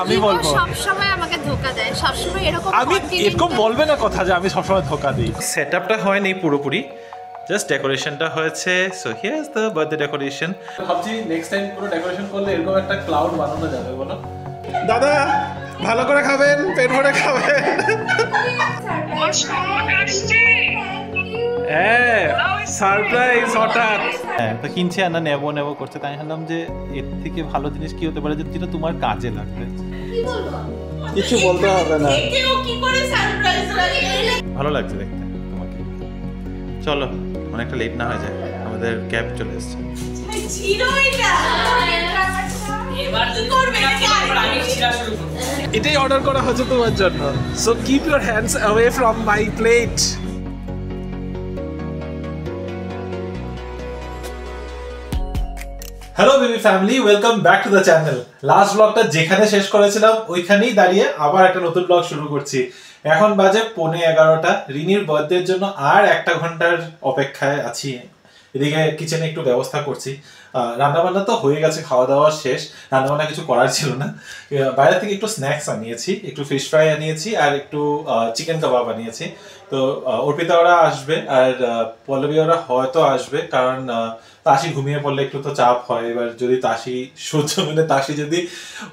আমি বলবো সব সময় আমাকে ধোকা দেয়, সব সময় এরকম আমি এরকম বলবে না কথা যে আমি সব সময় ধোকা দিই। সেটআপটা হয়নি পুরোপুরি, জাস্ট ডেকোরেশনটা হয়েছে। So here is the birthday decoration. ভাবছি নেক্সট টাইম পুরো ডেকোরেশন করলে এরকম একটা ক্লাউড বানানো যাবে। বলো দাদা, ভালো করে খাবেন, পেট ভরে খাবেন। হ্যাঁ, সারপ্রাইজ হঠাৎ। হ্যাঁ, তো কিনছে না, নেবো নেবো করছে, তাই ভাবলাম যে এর থেকে ভালো জিনিস কি হতে পারে যেটা তোমার কাজে লাগবে। কিছু বলতে হবে না, ভালো লাগছে দেখতে তোমাকে। চলো, অনেকটা লেট না হয়ে যায়, আমাদের ক্যাব চলে এসেছে। এটাই অর্ডার করা হচ্ছে তোমার জন্য। So keep your hands away from my plate. Hello baby family, welcome back to the channel. Last ব্লগটা যেখানে শেষ করেছিলাম ওইখানেই দাঁড়িয়ে আবার একটা নতুন ব্লগ শুরু করছি। এখন বাজে 11:15। রিনির বার্থডের জন্য আর 1 ঘন্টার অপেক্ষায় আছি। এদিকে কিচেনে একটু ব্যবস্থা করছি। রান্নাবান্না তো হয়ে গেছে, খাওয়া দাওয়া শেষ। রান্নাবান্না কিছু করার ছিল না, বাইরে থেকে একটু স্ন্যাক্স আনিয়েছি, একটু ফিশ ফ্রাই আনিয়েছি আর একটু চিকেন কাবাব আনিয়েছি। তো অর্পিতা ওরা আসবে আর পল্লবী ওরা হয়তো আসবে, কারণ তাসি ঘুমিয়ে পড়লে একটু তো চাপ হয়। এবার যদি তাসি সহ্য মিলে তাসি যদি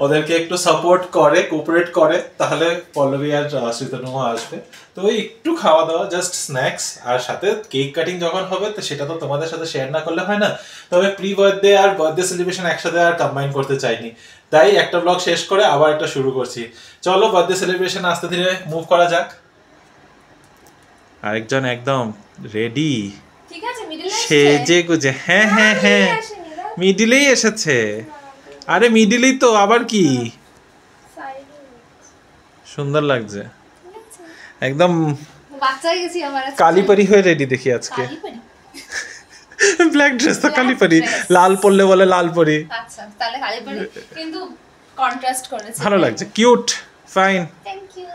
ওদেরকে একটু সাপোর্ট করে, কোঅপারেট করে, তাহলে পল্লবী আর শ্রীতনুও আসবে। তো ওই একটু খাওয়া দাওয়া, জাস্ট স্ন্যাক্স, আর সাথে কেক কাটিং যখন হবে তো সেটা তো তোমাদের সাথে শেয়ার না করলে হয় না। তবে প্রি বার্থডে আর বার্থডে সেলিব্রেশন একসাথে আর কম্বাইন করতে চাইনি, তাই একটা ব্লগ শেষ করে আবার একটা শুরু করছি। চলো বার্থডে সেলিব্রেশন আস্তে ধীরে মুভ করা যাক। আরেকজন একদম রেডি, ঠিক আছে, মিডলে সেজে গুজে। হ্যাঁ হ্যাঁ হ্যাঁ, মিডিলেই এসেছে। আরে মিডিলেই তো, আবার কি সুন্দর লাগছে, একদম বাচ্চা হয়ে গেছি আমার। কালীপরি হয়ে রেডি দেখি আজকে। ব্ল্যাক ড্রেস তো কালীপরি, লাল পরলে বলে লাল পরি। আচ্ছা, তাহলে কালীপরি কিন্তু কন্ট্রাস্ট করেছে, ভালো লাগছে, cute, fine. Thank you.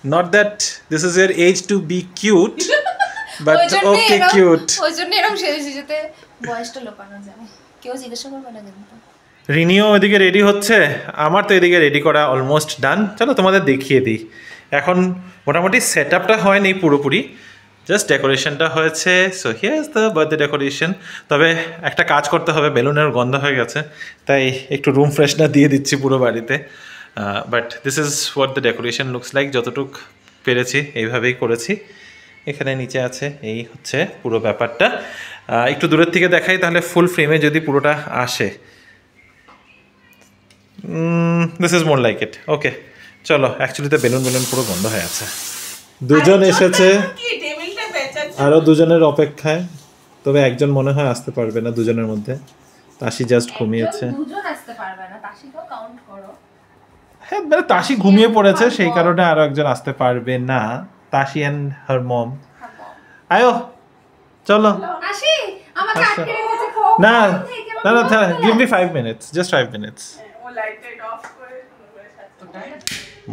Not that this is your age to be cute, but okay cute. ওই জন্য এরকম সেজেছি যাতে বয়সটা লোকানো যায়, কেউ জিজ্ঞাসা করবে না। কিন্তু রিনিও ওইদিকে রেডি হচ্ছে, আমার তো এদিকে রেডি করা অলমোস্ট ডান। চলো তোমাদের দেখিয়ে দিই। এখন মোটামুটি সেটআপটা হয়নি পুরোপুরি, জাস্ট ডেকোরেশনটা হয়েছে। So here is the birthday decoration. তবে একটা কাজ করতে হবে, বেলুনের গন্ধ হয়ে গেছে, তাই একটু রুম ফ্রেশনার দিয়ে দিচ্ছি পুরো বাড়িতে। But this is what the decoration looks like. যতটুক পেরেছি এইভাবেই করেছি। এখানে নিচে আছে, এই হচ্ছে পুরো ব্যাপারটা। একটু দূরের থেকে দেখাই তাহলে ফুল ফ্রেমে যদি পুরোটা আসে। This is more like it. Okay চলো, অ্যাকচুয়ালি তো বেলুন পুরো বন্ধ হয়ে আছে। দুজন এসেছে, আরো দুজনের অপেক্ষায়। তবে একজন মনে হয় আসতে পারবে না দুজনের মধ্যে, তাসি জাস্ট ঘুমিয়েছে। দুজন আসতে পারবে না, তাসিকেও কাউন্ট করো। হ্যাঁ, মানে তাসি ঘুমিয়ে পড়েছে, সেই কারণে আরো একজন আসতে পারবে না, তাসি এন্ড হার মম। আয়ো চলো আসি, আমাকে আটকে রেখেছে। না না না, give me 5 minutes, just 5 minutes.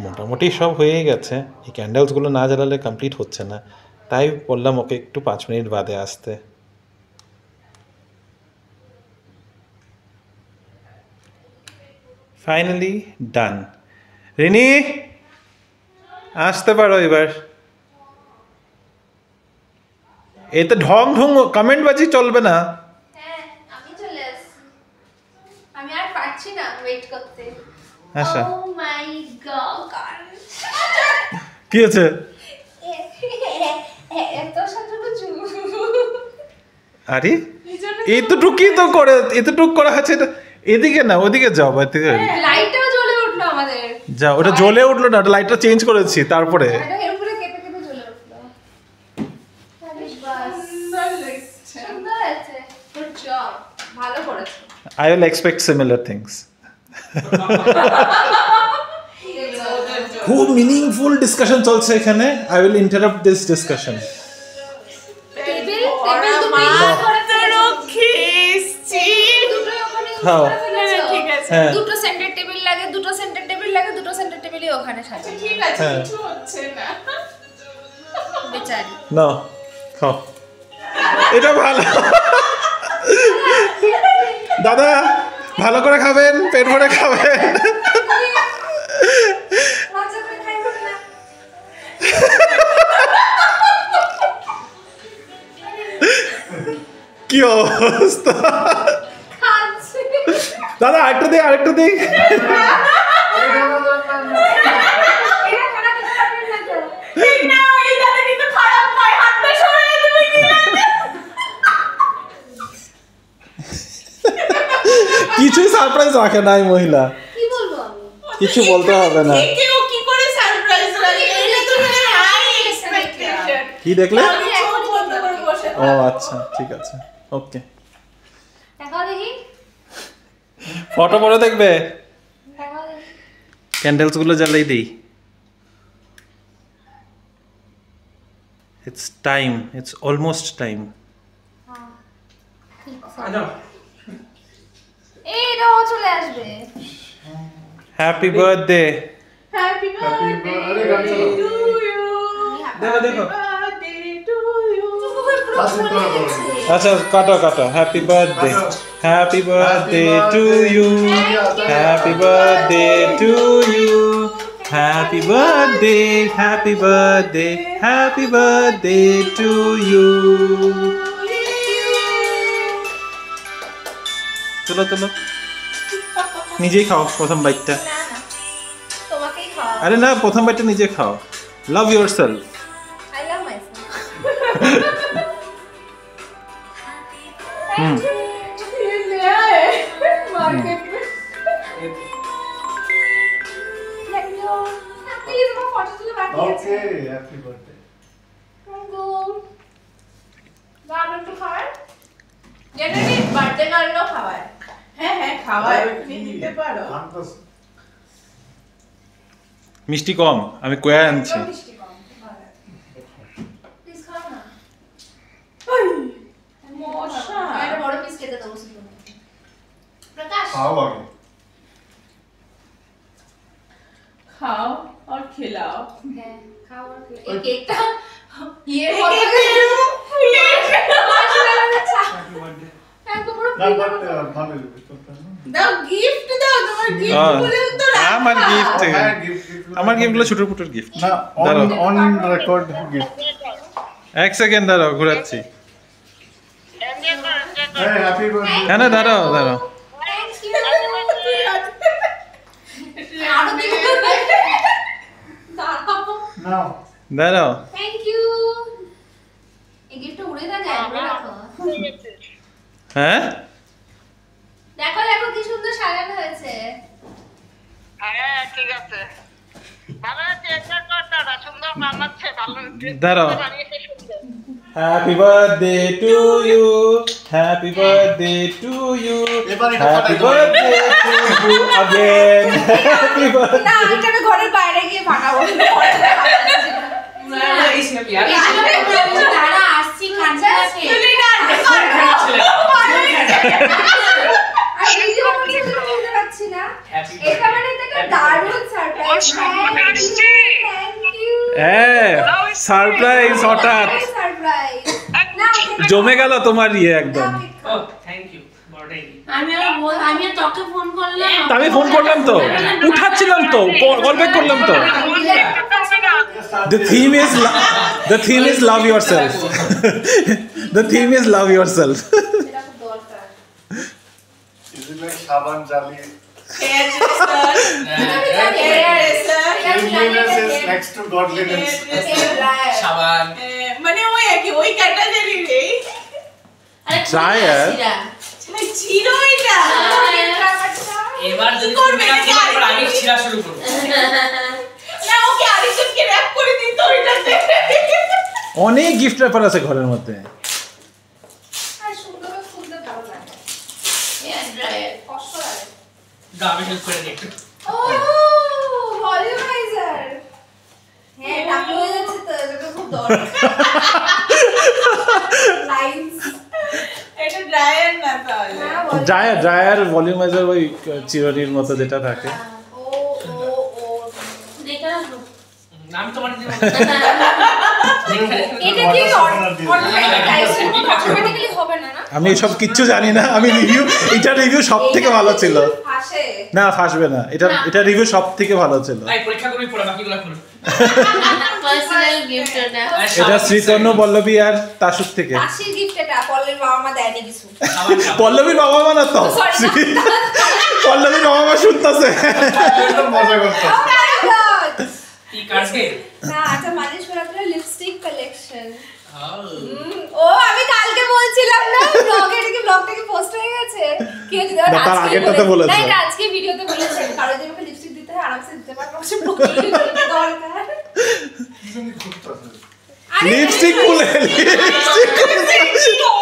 মোটামুটি সব হয়ে গেছে, এই ক্যান্ডেলসগুলো না জ্বালালে কমপ্লিট হচ্ছে না, তাই বললাম ওকে একটু 5 মিনিট বাদে আসতে। ফাইনালি ডান। রিনি আসতে পারো এবার। এতে ঢং ঢং কমেন্ট বাজি চলবে না। হ্যাঁ, আমি চলে আসছি, আমি আর পারছি না ওয়েট করতে। আচ্ছা, ও মাই গড, কি আছে? এত সাজুগুজু। আরে এতটুকুই তো করে, এতটুক করা আছে। এদিকে না, ওদিকে যাও, এদিকে লাইটটাও জ্বলে উঠলো আমাদের। যাও, ওটা জ্বলে উঠলো না, ওটা লাইটটা চেঞ্জ করেছি তারপরে। এটা এর উপরে কেটে কেটে জ্বলে উঠলো। সুন্দর আছে, গুড জব, ভালো করেছো। I will expect similar things. খুব মিনিংফুল ডিসকাশন চলছে এখানে। I will interrupt this discussion. Table তুমি করেছো রক্ষিসছি, দুটো ওখানে খাও। ঠিক আছে, হ্যাঁ। দুটো সেন্টার টেবিল লাগে, দুটো সেন্টার টেবিল লাগে, দুটো সেন্টার টেবিলই ওখানে সাজানো। ঠিক আছে, কিছু হচ্ছে না বেচারি। না খাও, এটা ভালো। দাদা, ভালো করে খাবেন, পেট ভরে খাবেন। কি অবস্থা দাদা আরেকটা দে কিছুই সারপ্রাইজ রাখে নাই মহিলা কিছু বলতে হবে না কি দেখলে ও আচ্ছা ঠিক আছে ওকে ফটো পরে দেখবে ক্যান্ডেলস গুলো জ্বালাই দেই it's time it's almost time এই দাও চলে আসবে happy birthday happy birthday to you দেখো টু ইউ আচ্ছা কাটো happy birthday to you happy birthday to you happy birthday to you চলো নিজেই খাও প্রথম বাইটটা তোমাকেই খাওয়া আরে না প্রথম বাইটটা নিজে খাও love yourself I love myself market में थैंक यू प्लीज वो फोटो तुले बाकी है okay happy birthday thank you garden तो खाए যেটা কি বার্থডে গার্লও খাওয়ায় হ্যাঁ খাওয়ায় তুমি দিতে পারো মিষ্টি কম আমি কয়া আনছি প্লিজ খাও না মশা একটা বড় পিস খেতে দাও তুমি प्रकाश खाओ आगे খাও আর খেলাও হ্যাঁ খাও আর এই কেকটা ये দাও গিফট দাও তোমার গিফট বলে তো আমার গিফট আমার গিফটগুলো ছোট ছোট গিফট না অন রেকর্ড গিফট এক সেকেন্ড দাঁড়াও ঘোরাচ্ছি হ্যাপি বার্থডে হ্যাঁ না দাঁড়াও थैंक यू আরো দিকে দাঁড়াও নাও थैंक यू এই গিফটটা উড়ে না যায় ধরে রাখো হ্যাঁ দেখো কি সুন্দর সাজানো হয়েছে হ্যাঁ ঠিক আছে ভালো আছে একটা কথা সুন্দর বানাচ্ছে ভালো দাঁড়াও বানিয়েছে সুন্দর happy birthday to you happy birthday to you এবার এটা হ্যাপি ফাটাই দাও। Birthday to you again happy birthday না এটা আমি ঘরের বাইরে গিয়ে ফাটাবো তারা আসছি খাচ্ছে আর ভিডিও করতে পারছি না এটা মানে একটা দারুণ সারপ্রাইজ থ্যাংক ইউ হ্যাঁ সারপ্রাইজ হঠাৎ সারপ্রাইজ জমে গেল তোমার ইয়ে একদম আমি তোকে ফোন করলাম তা আমি ফোন করলাম তো উঠাচ্ছিলাম তো কল ব্যাক করলাম তো the theme is love yourself the theme is love yourself इसमें साबन जाली hair cleanliness is next to godliness সাবান মানে ওই একই ওই ক্যাটাগরি রে Dryer? ছিল এটা এবার যদি করবে তুমি না নাকি খেলে এবার আরেকটা আমি ছিড়া শুরু করব না ওকে আরেকজনকে র‍্যাপ করে দিত ওইটাতে অনেক গিফট র্যাপার আছে ঘরের মধ্যে আর সুন্দর খুলতে ভালো লাগে হেয়ার ড্রায়ার কষ্ট লাগে দাবি হেল্প করে দিই একটু ও ভলিউমাইজার হ্যাঁ টাকলু হয়ে যাচ্ছে তো এটা খুব দরকার লাইনস এটা ড্রায়ার না তাহলে ড্রায়ার ভলিউমাইজার ওই চিরনির মতো যেটা থাকে ও দেখে রাখো আমি তোমার দিব এটা কি অটোমেটিক্যালি হবে না না আমি এসব কিচ্ছু জানি না আমি এটা রিভিউ সব থেকে ভালো ছিল ফাঁসে না ফাঁসবে না এটা রিভিউ সব থেকে ভালো ছিল ভাই পরীক্ষা করবি পড়া বাকিগুলো করব পার্সোনাল গিফট এটা এটা শ্রীতন্য পল্লবী আর তাসুক থেকে ফাঁসির গিফট এটা পল্লের বাবা মা দেয়নি জানি কিছু পল্লবীর বাবা মা না তো পল্লবীর বাবা মা শুনতেছে একদম মজা করতো। কি কাটকে না আচ্ছা মালিশ করার পরে লিপস্টিক কালেকশন। ও আমি কালকে বলছিলাম না ব্লগটাকে পোস্ট হয়ে গেছে কি হয়েছে না, তার আগেরটাতে বলেছে। না এটা আজকে ভিডিওতে বলেছে কারণ যদি আমাকে লিপস্টিক দিতে হয় আরামসে দিতে পারবো সে প্রোটিন দরকার দুজনই ঘুরতেছে। লিপস্টিক খুলে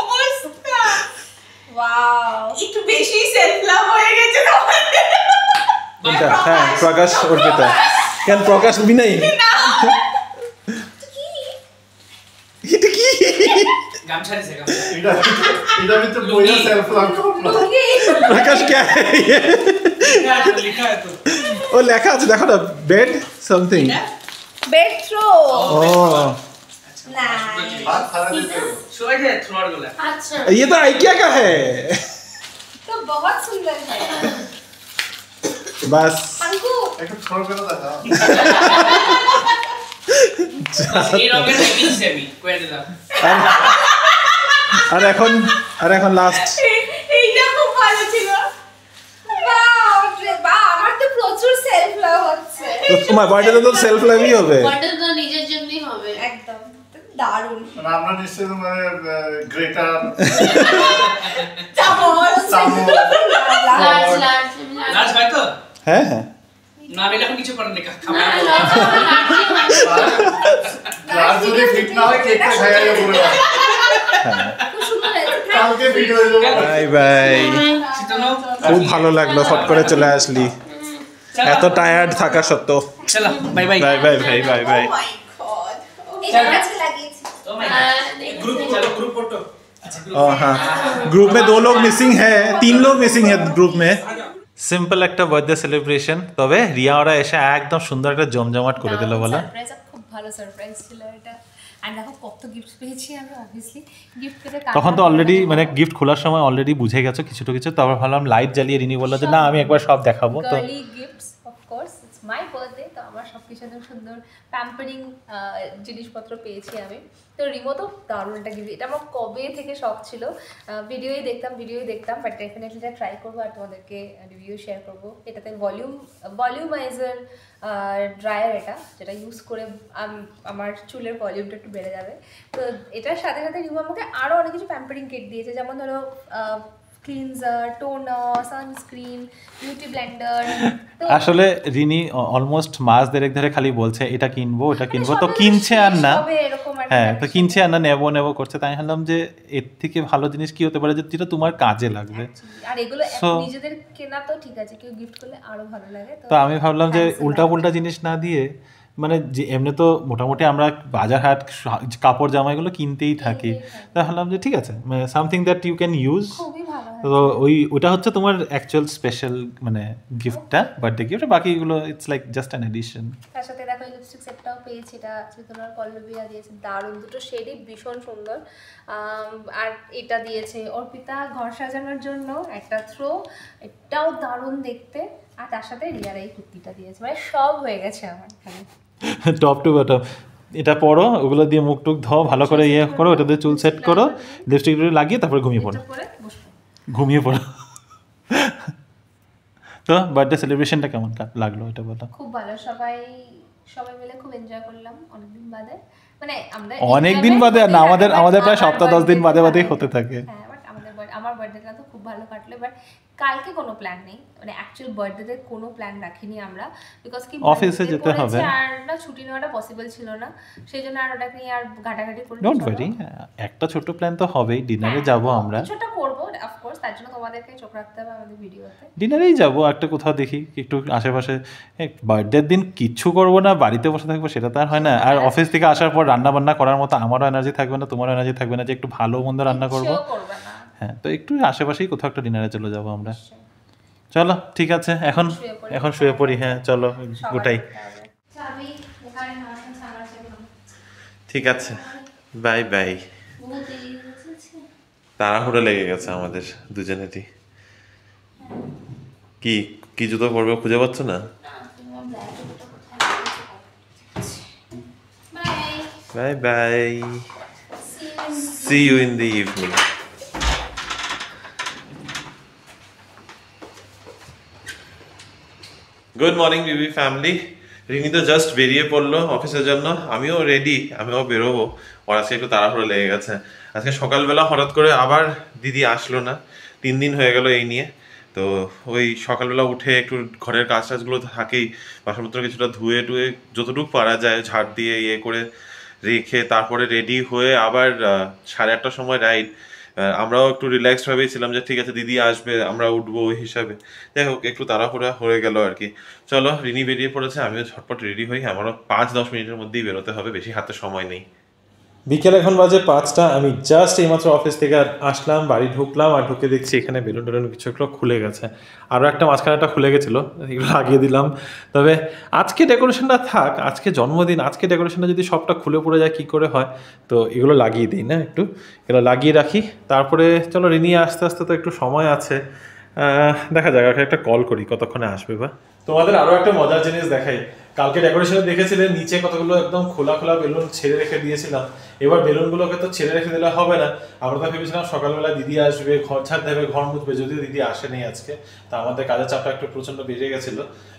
অবস্থা ওয়াও একটু বেশি সেলফ লাভ হয়ে গেছে কোনটা? হ্যাঁ প্রকাশ অর্পিতা কেন প্রকাশ বিনাই এটা কি গামছা দিছে গামছা এটা ভিতর বইয়া সেলফ লাভ করলো। প্রকাশ কে লেখা আছে ও লেখা আছে দেখো না বেড সামথিং বেড থ্রো ও না হাত সারা দিতে হবে। সবাই যে থ্রোয়ার গুলা আচ্ছা ये तो IKEA का है তো বহুত সুন্দর है बस अंकु একটু থ্রো করে দেখা। এই রঙের দেখিছি আমি কইয়া দিলাম আর এখন লাস্ট এইটা খুব ভালো ছিল বা আমার তো প্রচুর সেলফ লাভ হচ্ছে তো তোমার বার্থডে তো সেলফ লাভই হবে বার্থডে তো নিজের জন্যই হবে একদম দারুণ মানে আমরা নিশ্চয়ই মানে গ্রেটার চামচ চামচ লার্জ লার্জ লাস্ট ভাই তো হ্যাঁ হ্যাঁ না আমি এখন কিছু করেন দেখা খাবার আর যদি ফিট না হয় কেকটা খাইয়া পড়ে যাবে। খুব সুন্দর হয়েছে কালকে ফিট হয়ে যাবে। বাই বাই শীতলো খুব ভালো লাগলো ফট করে চলে আসলি এত টায়ার্ড থাকা সত্ত্বেও চলো বাই বাই বাই বাই ভাই বাই বাই মাই গড এটা কাছে লাগিয়েছি ও মাই গ্রুপ চলো গ্রুপ ফটো अच्छा ग्रुप ও হ্যাঁ গ্রুপ में 2 लोग मिसिंग है 3 लोग मिसिंग है ग्रुप में সিম্পল একটা বার্থডে সেলিব্রেশন তবে রিয়া ওরা এসে একদম সুন্দর একটা জমজমাট করে দিল বলো সারপ্রাইজ খুব ভালো সারপ্রাইজ ছিল এটা এন্ড দেখো কত গিফট পেয়েছি আমি অবভিয়াসলি গিফট পেতে তখন তো অলরেডি মানে গিফট খোলার সময় অলরেডি বুঝে গেছো কিছু তারপর ভাবলাম লাইট জ্বালিয়ে রিনি বললো যে না আমি একবার সব দেখাবো তো girly gifts of course it's my birthday তো আমার সব কিছু একদম সুন্দর প্যাম্পারিং জিনিসপত্র পেয়েছি আমি তো রিমো তো দারুণ একটা গিফট এটা আমার কবে থেকে শখ ছিল ভিডিওই দেখতাম বাট ডেফিনেটলি এটা ট্রাই করবো আর তোমাদেরকে রিভিউ শেয়ার করবো এটাতে ভলিউমাইজার ড্রায়ার এটা যেটা ইউজ করে আমার চুলের ভলিউমটা একটু বেড়ে যাবে তো এটার সাথে সাথে রিমো আমাকে আরও অনেক কিছু প্যাম্পারিং কিট দিয়েছে যেমন ধরো cleanser toner sunscreen beauty Blender আসলে রিনি অলমোস্ট মাস দেড়েক ধরে খালি বলছে এটা কিনবো ওটা কিনবো তো কিনছে আর না হ্যাঁ তো কিনছে আর না নেবো করছে তাই ভাবলাম যে এর থেকে ভালো জিনিস কি হতে পারে যেটা তোমার কাজে লাগবে আর এগুলো So- নিজেদের কেনা তো ঠিক আছে কেউ গিফট করলে আরো ভালো লাগে তো আমি ভাবলাম যে উল্টা জিনিস না দিয়ে মানে যে এমনি তো মোটামুটি আমরা বাজার হাট কাপড় জামা এগুলো কিনতেই থাকি তাই ভাবলাম যে ঠিক আছে something that you can use খুবই ভালো হয় তো ওটা হচ্ছে তোমার অ্যাকচুয়াল স্পেশাল মানে গিফটটা বার্থডে গিফট বাকিগুলো it's like just an addition তার সাথে দেখো লিপস্টিক সেটটাও পেয়েছি এটা চেতনার পল্লবিয়া দিয়েছে দারুণ দুটো শেডই ভীষণ সুন্দর আর এটা দিয়েছে অর্পিতা ঘর সাজানোর জন্য একটা থ্রো এটাও দারুণ দেখতে আর তার সাথে রিয়ার এই কুর্তিটা দিয়েছে মানে সব হয়ে গেছে আমার এখানে টপ টু বটম এটা পরো ওগুলো দিয়ে মুখ টুক ধোও ভালো করে ইয়ে করো ওটা দিয়ে চুল সেট করো লিপস্টিক লাগিয়ে তারপরে ঘুমিয়ে পড়ো এটা পরে বসবো ঘুমিয়ে পড়ো তো বার্থডে সেলিব্রেশনটা কেমন লাগলো এটা বলো খুব ভালো সবাই মিলে খুব এনজয় করলাম অনেকদিন বাদে মানে আমরা অনেকদিন বাদে আর না আমাদের প্রায় সপ্তাহ 10 দিন বাদেই হতে থাকে হ্যাঁ বাট আমার বার্থডেটা তো খুব ভালো কাটলো বাট কালকে কোনো প্ল্যান নেই মানে অ্যাকচুয়াল বার্থডেতে কোনো প্ল্যান রাখিনি আমরা বিকজ কি অফিসে যেতে হবে আর না ছুটি নেওয়াটা পসিবল ছিল না সেই জন্য আর ওটাকে নিয়ে আর ঘাটাঘাটি করি ডোন্ট ওয়ারি একটা ছোট প্ল্যান তো হবেই ডিনারে যাব আমরা কিছুটা করবো অফকোর্স তার জন্য তোমাদেরকে চোখ রাখতে হবে আমাদের ভিডিওতে ডিনারেই যাব একটা কোথাও দেখি একটু আশেপাশে বার্থডের দিন কিচ্ছু করবো না বাড়িতে বসে থাকবো সেটা তো আর হয় না আর অফিস থেকে আসার পর রান্না বান্না করার মতো আমারও এনার্জি থাকবে না তোমারও এনার্জি থাকবে না যে একটু ভালো মন্দ রান্না করবো করবে না হ্যাঁ তো একটু আশেপাশেই কোথাও একটা ডিনারে চলে যাবো আমরা চলো ঠিক আছে এখন শুয়ে পড়ি হ্যাঁ চলো গোটাই চাবি ওখানে আমার সামনে ছিল ঠিক আছে বাই বাই বহুত দেরি হয়ে গেছে তাড়াহুড়ো লেগে গেছে আমাদের দুজনেরই কি জুতো পরবে খুঁজে পাচ্ছ না bye bye bye see you in the evening good morning BB family. Rini তো জাস্ট বেরিয়ে পড়লো অফিসের জন্য, আমিও রেডি, আমিও বেরোবো। ওর আজকে একটু তাড়াহুড়ো লেগে গেছে। আজকে সকালবেলা হঠাৎ করে আবার দিদি আসলো না, 3 দিন হয়ে গেল এই নিয়ে। তো ওই সকালবেলা উঠে একটু ঘরের কাজ টাজগুলো তো থাকেই, বাসনপত্র কিছুটা ধুয়ে টুয়ে যতটুকু পারা যায় ঝাড় দিয়ে ইয়ে করে রেখে তারপরে রেডি হয়ে আবার 8:30টার সময় রাইড। আমরাও একটু রিল্যাক্সড ভাবেই ছিলাম যে ঠিক আছে দিদি আসবে, আমরা উঠবো ওই হিসাবে। যাই হোক একটু তাড়াহুড়া হয়ে গেল আর কি। চলো, রিনি বেরিয়ে পড়েছে, আমিও ঝটপট রেডি হই। আমারও 5-10 মিনিটের মধ্যেই বেরোতে হবে, বেশি হাতে সময় নেই। বিকেল এখন বাজে 5টা। আমি জাস্ট এইমাত্র অফিস থেকে আসলাম, বাড়ি ঢুকলাম, আর ঢুকে দেখছি এখানে বেলুন টেলুন কিছু একটু খুলে গেছে। আরও একটা মাঝখানেটা খুলে গেছিলো, এগুলো লাগিয়ে দিলাম। তবে আজকে ডেকোরেশনটা থাক, আজকে জন্মদিন, আজকে ডেকোরেশনটা যদি সবটা খুলে পড়ে যায় কী করে হয়, তো এগুলো লাগিয়ে দিই না, একটু এগুলো লাগিয়ে রাখি। তারপরে চলো রিনি আস্তে আস্তে তো একটু সময় আছে, দেখা যাক। একটা কল করি কতক্ষণে আসবে। বা তোমাদের আরও একটা মজার জিনিস দেখাই। কালকে ডেকোরেশনে দেখেছিলেন নিচে কতগুলো একদম খোলা খোলা বেলুন ছেড়ে রেখে দিয়েছিলাম। এবার বেলুনগুলোকে তো ছেড়ে রেখে দিলে হবে না, আমরা তো ভেবেছিলাম সকালবেলা দিদি আসবে, ঘর ছাড় দেবে, ঘর মুছবে, যদিও দিদি আসেনি আজকে। তা আমাদের কাজের চাপটা একটু প্রচন্ড বেড়ে গেছিল।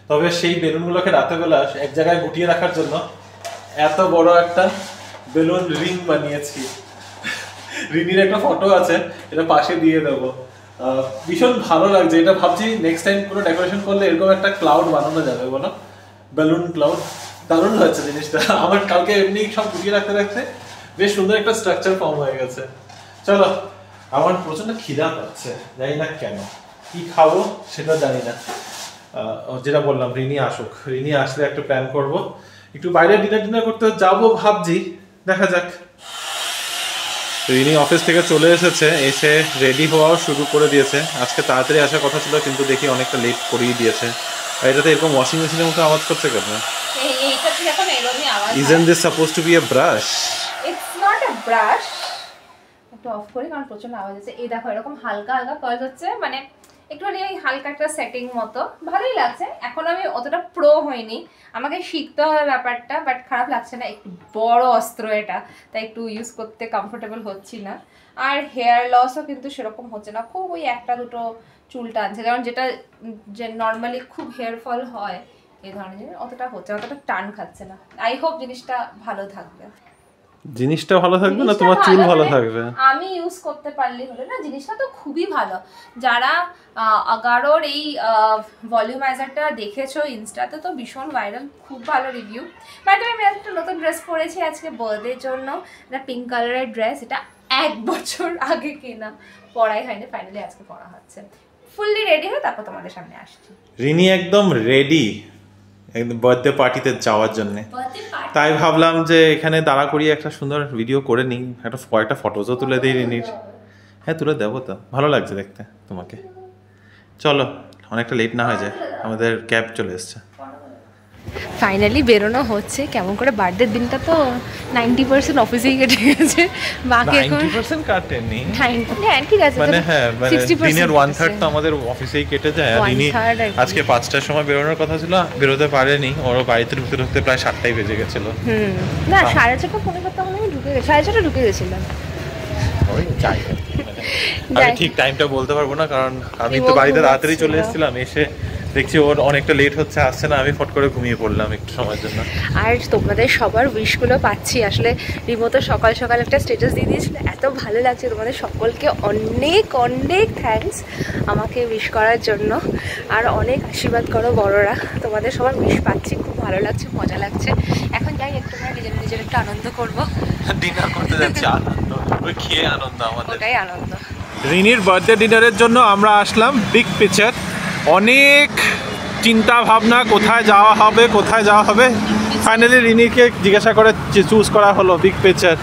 তবে সেই বেলুনগুলোকে রাতেবেলা এক জায়গায় গুটিয়ে রাখার জন্য এত বড় একটা বেলুন রিং বানিয়েছি। রিনির একটা ফটো আছে, এটা পাশে দিয়ে দেবো। ভীষণ ভালো লাগছে এটা, ভাবছি নেক্সট টাইম কোনো ডেকোরেশন করলে এরকম একটা ক্লাউড বানানো যাবে, বলো, বেলুন ক্লাউড। দারুণ হচ্ছে জিনিসটা। আমার কালকে এমনি সব গুটিয়ে রাখতে রাখতে বেশ সুন্দর একটা স্ট্রাকচার ফর্ম হয়ে গেছে। চলো, আমার প্রচন্ড খিদা পাচ্ছে, জানি না কেন, কি খাবো সেটা জানি না। যেটা বললাম রিনি আসুক, রিনি আসলে একটা প্ল্যান করব, একটু বাইরে ডিনার করতে যাবো ভাবছি, দেখা যাক। রিনি অফিস থেকে চলে এসেছে, এসে রেডি হওয়াও শুরু করে দিয়েছে। আজকে তাড়াতাড়ি আসার কথা ছিল, কিন্তু দেখি অনেকটা লেট করিয়ে দিয়েছে। আর এটাতে এরকম ওয়াশিং মেশিনের মতো আওয়াজ করছে কেন? এইটা ঠিক এখন এরকমই আওয়াজ। Isn't this supposed to be a brush? It's not a brush. একটু অফ করি কারণ প্রচন্ড আওয়াজ আছে। এই দেখো এরকম হালকা হালকা কাজ হচ্ছে, মানে একটুখানি ওই হালকা একটা সেটিং মতো, ভালোই লাগছে। এখন আমি অতটা প্রো হইনি, আমাকে শিখতে হবে ব্যাপারটা, বাট খারাপ লাগছে না। একটু বড় অস্ত্র এটা, তাই একটু ইউজ করতে কমফোর্টেবল হচ্ছি না। আর হেয়ার লসও কিন্তু সেরকম হচ্ছে না, খুব ওই একটা দুটো চুল টানছে, কারণ যেটা যে নর্মালি খুব হেয়ার ফল হয় এই ধরনের জিনিস অতটা হচ্ছে, অতটা টান খাচ্ছে না। আই হোপ জিনিসটা ভালো থাকবে। জিনিসটা ভালো থাকবে না তোমার চুল ভালো থাকবে? আমি ইউজ করতে পারলেই হলো না, জিনিসটা তো খুবই ভালো। যারা আগারোর এই ভলিউমাইজারটা দেখেছো ইনস্টাতে, তো ভীষণ ভাইরাল, খুব ভালো রিভিউ। বাট আমি একটা নতুন ড্রেস পরেছি আজকে বার্থডের জন্য, এটা পিঙ্ক কালারের ড্রেস। এটা 1 বছর আগে কেনা, পরাই হয়নি, ফাইনালি আজকে পরা হচ্ছে। ফুললি রেডি হয়ে তারপর তোমাদের সামনে আসছি। রিনি একদম রেডি একদম বার্থডে পার্টিতে যাওয়ার জন্য, তাই ভাবলাম যে এখানে দাঁড়া করিয়ে একটা সুন্দর ভিডিও করে নিই, কয়েকটা ফটোজও তুলে দিই রিনির। হ্যাঁ তুলে দেবো তো, ভালো লাগছে দেখতে তোমাকে। চলো, অনেকটা লেট না হয়ে যায়, আমাদের ক্যাব চলে এসছে। ফাইনালি বেরোনো হচ্ছে। কেমন করে বার্থডের দিনটা তো 90% অফিসেই কেটে গেছে, বাকি এখন 90% কাটেনি, হ্যাঁ ঠিক আছে, মানে হ্যাঁ মানে 60% দিনের 1/3 তো আমাদের অফিসেই কেটে যায়। আর রিনি আজকে 5টার সময় বেরোনোর কথা ছিল, বেরোতে পারেনি, ওর বাড়িতে ঢুকতে ঢুকতে প্রায় 7টাই বেজে গেছিল। না 6:30 ফোনে করতে আমি ঢুকে গেছি, 6:30 ঢুকে গেছিলাম। ওই যাই আমি ঠিক টাইমটা বলতে পারবো না, কারণ আমি তো বাড়িতে তাড়াতাড়ি চলে এসেছিলাম, এসে দেখছি ওর অনেকটা লেট হচ্ছে, আসছে না, আমি ফট করে ঘুমিয়ে পড়লাম একটু সময়ের জন্য। আর তোমাদের সবার উইশগুলো পাচ্ছি। আসলে রিমোতো সকাল সকাল একটা স্ট্যাটাস দিয়ে দিয়েছিল, এত ভালো লাগছে। তোমাদের সকলকে অনেক অনেক থ্যাঙ্কস আমাকে উইশ করার জন্য, আর অনেক আশীর্বাদ করো বড়রা। তোমাদের সবার উইশ পাচ্ছি, খুব ভালো লাগছে, মজা লাগছে। এখন যাই একটু নিজের একটু আনন্দ করবো, ডিনার করতে যাচ্ছি, আনন্দ ওই খেয়ে আনন্দ, আমাদের ওটাই আনন্দ। রিনির বার্থডে ডিনারের জন্য আমরা আসলাম বিগ পিকচার। অনেক চিন্তা ভাবনা, কোথায় যাওয়া হবে, ফাইনালি রিনিকে জিজ্ঞাসা করে চুজ করা হলো বিগ পিকচার।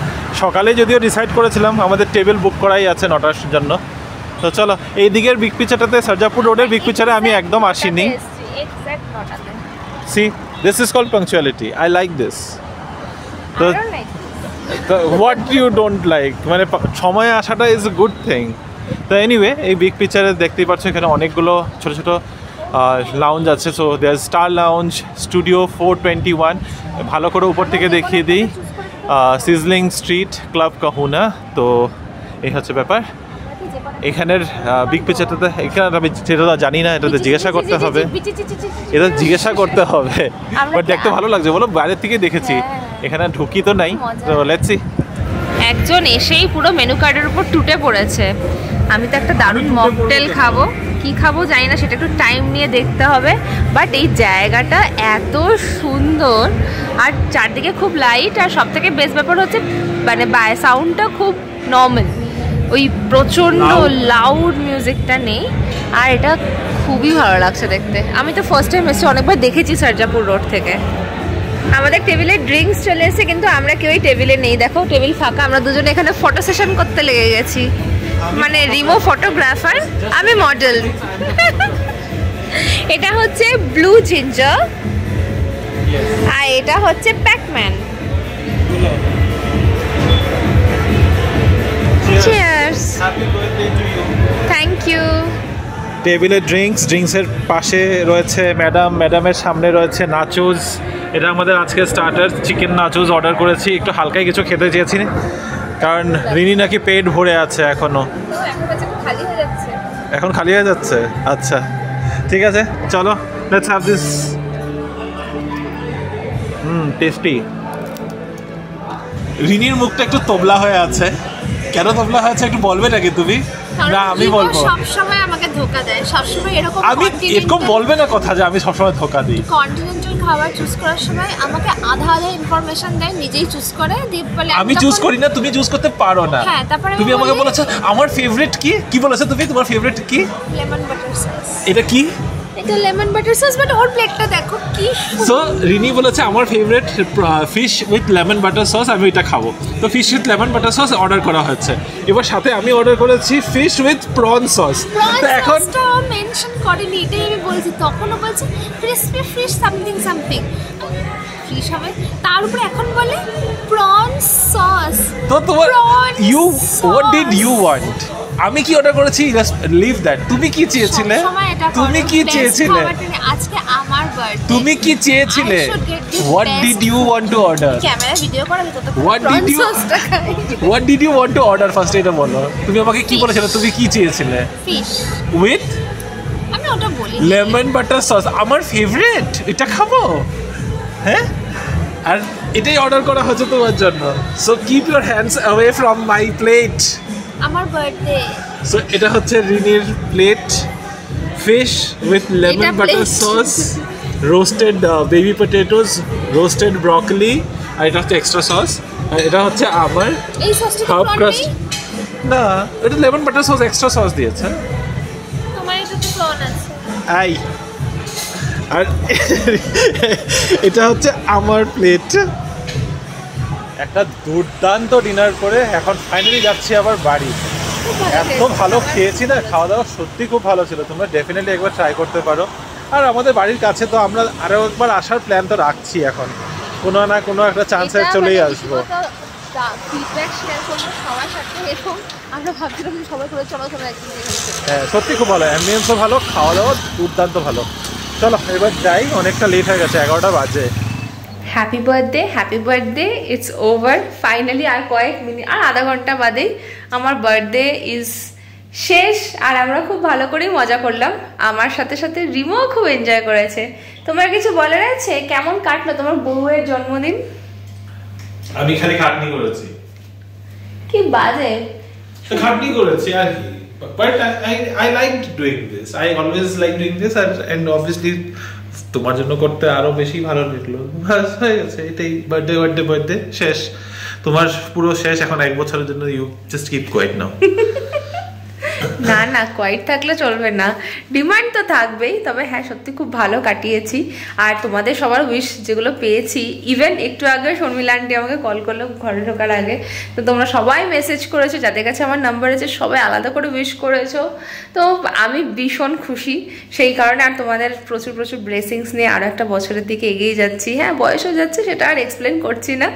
সকালে যদিও ডিসাইড করেছিলাম, আমাদের টেবিল বুক করাই আছে 9টার জন্য। তো চলো, এই দিকের বিগ পিকচারটাতে, সারজাপুর রোডের বিগ পিকচারে আমি একদম আসিনি। See this is called punctuality, I like this. তো হোয়াট ইউ ডোন্ট লাইক, মানে সময়ে আসাটা ইজ এ গুড থিং। তো এনিওয়ে, এই বিগ পিকচারে দেখতেই পাচ্ছ এখানে অনেকগুলো ছোটো ছোটো লাউঞ্জ আছে। So there star lounge, studio 421, ভালো করে উপর থেকে দেখিয়ে দিই, সিজলিং স্ট্রিট, ক্লাব কাহুনা। তো এই হচ্ছে ব্যাপার। এখানের বিগ পিকচারটাতে, এখানে আমি সেটা জানি না, এটাতে জিজ্ঞাসা করতে হবে, এটা জিজ্ঞাসা করতে হবে। বাট দেখতে ভালো লাগছে, বলো বাইরের থেকে দেখেছি, এখানে ঢুকি তো নাই, তো লেটস সি। একজন এসেই পুরো মেনু কার্ডের উপর টুটে পড়েছে। আমি তো একটা দারুণ মকটেল খাবো, কি খাবো জানি না, সেটা একটু টাইম নিয়ে দেখতে হবে। বাট এই জায়গাটা এত সুন্দর আর চারদিকে খুব লাইট, আর সব থেকে বেস্ট ব্যাপার হচ্ছে মানে সাউন্ডটা খুব নর্মাল, ওই প্রচণ্ড লাউড মিউজিকটা নেই, আর এটা খুবই ভালো লাগছে দেখতে। আমি তো ফার্স্ট টাইম এসেছি, অনেকবার দেখেছি সারজাপুর রোড থেকে। আমাদের টেবিলে ড্রিঙ্কস চলে এসেছে, কিন্তু আমরা কেউই টেবিলে নেই, দেখো টেবিল ফাঁকা। আমরা দুজনে এখানে ফটো সেশন করতে লেগে গেছি, মানে রিমো ফটোগ্রাফার, আমি মডেল। এটা হচ্ছে ব্লু জিঞ্জার, আর এটা হচ্ছে প্যাকম্যান। Cheers, thank you. টেবিলে ড্রিঙ্কসের পাশে রয়েছে ম্যাডামের সামনে রয়েছে নাচোস। এটা আমাদের আজকে স্টার্টার, চিকেন নাচোস অর্ডার করেছি। একটু হালকাই কিছু খেতে চেয়েছি, কারণ রিনি নাকি পেট ভরে আছে এখনো। এখন খালি হয়ে যাচ্ছে, আচ্ছা ঠিক আছে, চলো লেটস হ্যাভ দিস। টেস্টি। রিনির মুখটা একটু তোবলা হয়ে আছে, কেন তোবলা হয়েছে একটু বলবে নাকি তুমি? না আমি বলবো। সবসময় আমাকে ধোকা দেয়, সবসময় এরকম। আমি এরকম বলবে না কথা যে আমি সবসময় ধোকা দিই। কন্টিনেন্টাল খাবার চুজ করার সময় আমাকে আধা ইনফরমেশন দেয়, নিজেই চুজ করে দিয়ে বলে আমি চুজ করি না, তুমি চুজ করতে পারো না। হ্যাঁ, তারপরে তুমি আমাকে বলেছো আমার ফেভারিট কি, কি বলেছো তুমি? তোমার ফেভারিট কি? Lemon butter sauce. এটা কি? এটা লেমন বাটার সস, বাট ওর প্লেটটা দেখো কি। সো রিনি বলেছে আমার favourite fish with lemon butter sauce, আমি এটা খাবো। তো fish with lemon butter sauce order করা হয়েছে। এবার সাথে আমি অর্ডার করেছি ফিশ উইথ প্রন সস। তো এখন মেনশন করেনি, এটাই আমি বলছি। তখনও বলছে crispy fish something something, fish হবে, তার উপরে এখন বলে প্রন সস। তো তোমার you what did you want? আমি কি অর্ডার করেছি? Just leave that. তুমি কি চেয়েছিলে? তুমি কি চেয়েছিলে? আজকে আমার বার্থডে, তুমি কি চেয়েছিলে? What did you want to order? Camera video করা তো what did you want to order first, এটা বলো। তুমি আমাকে কি বলেছিলে? তুমি কি চেয়েছিলে? ফিশ উইথ আমি ওটা বলি লেমন বাটার সস, আমার ফেভারিট, এটা খাবো। হ্যাঁ, আর এটাই অর্ডার করা হয়েছে তোমার জন্য। So keep your hands away from my plate. আমার বার্থডে। সো এটা হচ্ছে রিনির plate, fish with lemon butter sauce, roasted baby potatoes, roasted broccoli, আর এটা হচ্ছে এক্সট্রা সস। আর এটা হচ্ছে আমার এই সসটা হাফ ক্রাস্ট। না, এটা lemon butter sauce extra sauce দিয়েছে। তোমার এটা তো প্রন আছে। আই, আর এটা হচ্ছে আমার প্লেট। একটা দুর্দান্ত ডিনার করে এখন ফাইনালি যাচ্ছি আবার বাড়ি। এত ভালো খেয়েছি না, খাওয়া দাওয়া সত্যি খুব ভালো ছিল। তোমরা ডেফিনেটলি একবার ট্রাই করতে পারো। আর আমাদের বাড়ির কাছে তো আমরা আরও একবার আসার প্ল্যান তো রাখছি, এখন কোনো না কোনো একটা চান্সে চলেই আসবো। হ্যাঁ, সত্যি খুব ভালো, অ্যাম্বিয়েন্সও ভালো, খাওয়া দাওয়া দুর্দান্ত ভালো। চলো এবার যাই, অনেকটা লেট হয়ে গেছে, 11টা বাজে। Happy birthday, it's over finally. আর কয়েক মিনিট, আর আধা ঘন্টা বাদেই আমার বার্থডে ইজ শেষ। আর আমরা খুব ভালো করেই মজা করলাম, আমার সাথে সাথে রিমোও খুব এনজয় করেছে। তোমার কিছু বলার আছে? কেমন কাটলো তোমার বউয়ের জন্মদিন? আমি খালি খাটনি করেছি। কি বাজে খাটনি করেছি আর কি, but I liked doing this. I always like doing this, and obviously তোমার জন্য করতে আরো বেশি ভালো লাগলো। বাস হয়ে গেছে, এটাই। বার্থডে শেষ, তোমার পুরো শেষ। এখন 1 বছরের জন্য ইউ জাস্ট কিপ কোয়াইট নাও। না কোয়াইট থাকলে চলবে না, ডিমান্ড তো থাকবেই। তবে হ্যাঁ, সত্যি খুব ভালো কাটিয়েছি। আর তোমাদের সবার উইশ যেগুলো পেয়েছি, ইভেন একটু আগে শর্মিলা আন্টি আমাকে কল করলো ঘরে ঢোকার আগে, তো তোমরা সবাই মেসেজ করেছো, যাদের কাছে আমার নাম্বার আছে সবাই আলাদা করে উইশ করেছো। তো আমি ভীষণ খুশি সেই কারণে। আর তোমাদের প্রচুর ব্লেসিংস নিয়ে আরও একটা বছরের দিকে এগিয়ে যাচ্ছি। হ্যাঁ, বয়স হয়ে যাচ্ছে, সেটা আর এক্সপ্লেন করছি না,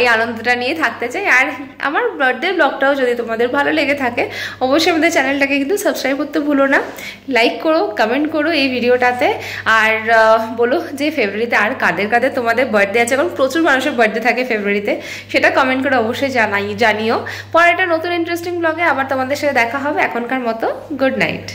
এই আনন্দটা নিয়ে থাকতে চাই। আর আমার বার্থডে ব্লগটাও যদি তোমাদের ভালো লেগে থাকে, অবশ্যই আমাদের চ্যানেল চ্যানেলটাকে কিন্তু সাবস্ক্রাইব করতে ভুলো না, লাইক করো, কমেন্ট করো এই ভিডিওটাতে, আর বলো যে ফেব্রুয়ারিতে আর কাদের কাদের তোমাদের বার্থডে আছে, কারণ প্রচুর মানুষের বার্থডে থাকে ফেব্রুয়ারিতে, সেটা কমেন্ট করে অবশ্যই জানিও। পরে একটা নতুন ইন্টারেস্টিং ব্লগে আবার তোমাদের সাথে দেখা হবে। এখনকার মতো গুড নাইট।